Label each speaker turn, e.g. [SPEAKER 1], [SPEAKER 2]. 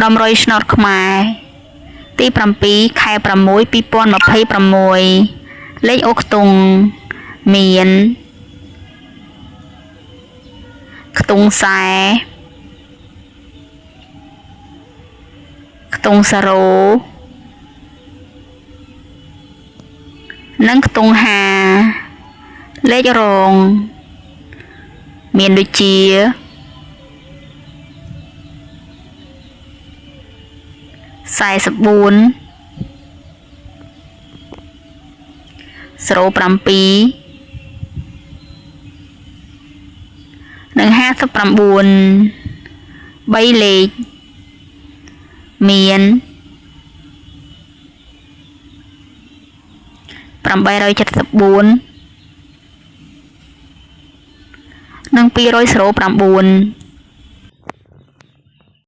[SPEAKER 1] ដំរុយឆ្នោតខ្មែរទី7ខែ6 2026លេខអូខ្ទង់មានខ្ទង់ខ្សែខ្ទង់សារ៉ូនិងខ្ទង់5លេខរងមានដូចជា44 07និង59 3លេខមាន874និង209